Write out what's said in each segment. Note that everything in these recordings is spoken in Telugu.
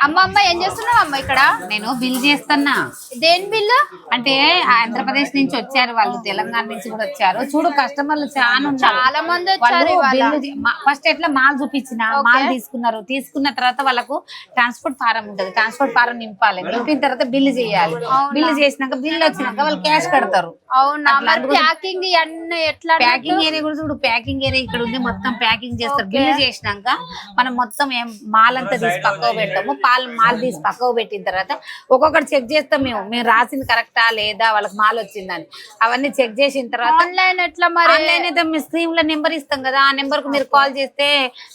అమ్మమ్మ ఏం చేస్తున్నావు అమ్మ ఇక్కడ? నేను బిల్ చేస్తున్నా. దేని బిల్లు? అంటే ఆంధ్రప్రదేశ్ నుంచి వచ్చారు వాళ్ళు, తెలంగాణ నుంచి కూడా వచ్చారు. చూడు కస్టమర్లు చాలా మంది వచ్చారు. ఫస్ట్ ఎట్లా మాల్ చూపించిన, మాల్ తీసుకున్నారు. తీసుకున్న తర్వాత వాళ్ళకు ట్రాన్స్పోర్ట్ ఫారం ఉంటది, ట్రాన్స్పోర్ట్ ఫారం నింపాలి. నింపిన తర్వాత బిల్లు చేయాలి. బిల్లు చేసినాక బిల్లు వచ్చినాక వాళ్ళు క్యాష్ కడతారు. అవునా? ప్యాకింగ్ అన్ని ఎట్లా? ప్యాకింగ్ ఏరియా కూడా చూడు, ప్యాకింగ్ ఏరియా ఇక్కడ ఉంది, మొత్తం ప్యాకింగ్ చేస్తారు. బిల్లు చేసినాక మనం మొత్తం మాల్ అంతా తీసి పక్కకు పెడతాము. మాల్ తీసి పక్కకు పెట్టిన తర్వాత ఒక్కొక్కటి చెక్ చేస్తాం. మేము రాసింది కరెక్టా లేదా, వాళ్ళకి మాల్ వచ్చిందని అవన్నీ చెక్ చేసిన తర్వాత ఆన్లైన్ ఎట్లా మరి? ఆన్లైన్ అయితే మేము స్క్రీన్ లో నెంబర్ ఇస్తాం కదా, ఆ నెంబర్ కు మీరు కాల్ చేస్తే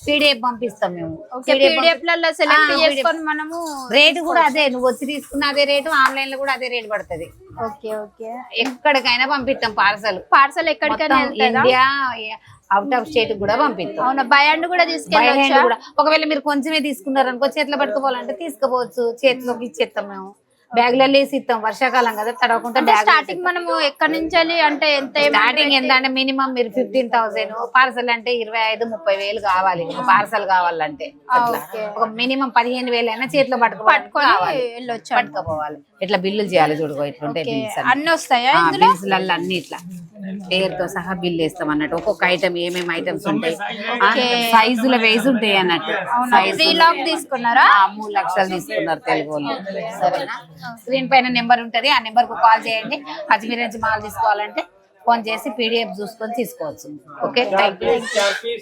పీడిఎఫ్ పంపిస్తాం. మేము పీడిఎఫ్ లలో సెలెక్ట్ చేసుకొని మనము రేటు కూడా అదే, నువ్వు వచ్చి తీసుకున్న అదే రేటు, ఆన్లైన్ లో కూడా అదే రేటు పడుతుంది. Okay okay. ఎక్కడికైనా పంపిస్తాం పార్సల్ ఎక్కడికైనా ఇండియా అవుట్ ఆఫ్ స్టేట్ కూడా పంపిస్తాం. అవునా? బై హ్యాండ్ కూడా తీసుకెళ్ళొచ్చా? ఒకవేళ మీరు కొంచెమే తీసుకున్నారు అనుకో, చేతిలో పట్టుకోవాలంటే తీసుకోవచ్చు, చేతిలోకి ఇచ్చేస్తాం. మేము బ్యాగులలో వేసి ఇస్తాం, వర్షాకాలం కదా తడవకుండా. స్టార్టింగ్ మనము ఎక్కడి నుంచి అంటే ఎంత? స్టార్టింగ్ ఎంత అంటే మినిమం మీరు 15,000, పార్సల్ అంటే 25-30,000 కావాలి. పార్సల్ కావాలంటే ఒక మినిమం 15,000 అయినా చేతిలో పట్టుకొని వెళ్ళొచ్చు, పట్టుకోపోవాలి. ఇట్లా బిల్లులు చేయాలి. చూడుకో ఇట్లుంటాయి బిల్స్, అన్ని వస్తాయా? బిల్స్ లలో అన్ని ఇట్లా పేరుతో సహా బిల్ వేస్తాం అన్నట్టు. ఒక్కొక్క ఐటమ్ ఏమేమి ఐటమ్స్ ఉంటాయి, సైజుల వేసి ఉంటాయి అన్నట్టు. 3 లాక్ తీసుకున్నారా? 3 లక్షలు తీసుకున్నారు తెలుగు వాళ్ళు. సరేనా? స్క్రీన్ పైన నెంబర్ ఉంటది, ఆ నెంబర్ కు కాల్ చేయండి. అజ్మీర్ నుంచి మాల్ తీసుకోవాలంటే ఫోన్ చేసి పీడిఎఫ్ చూసుకొని తీసుకోవచ్చు. Okay, thank you.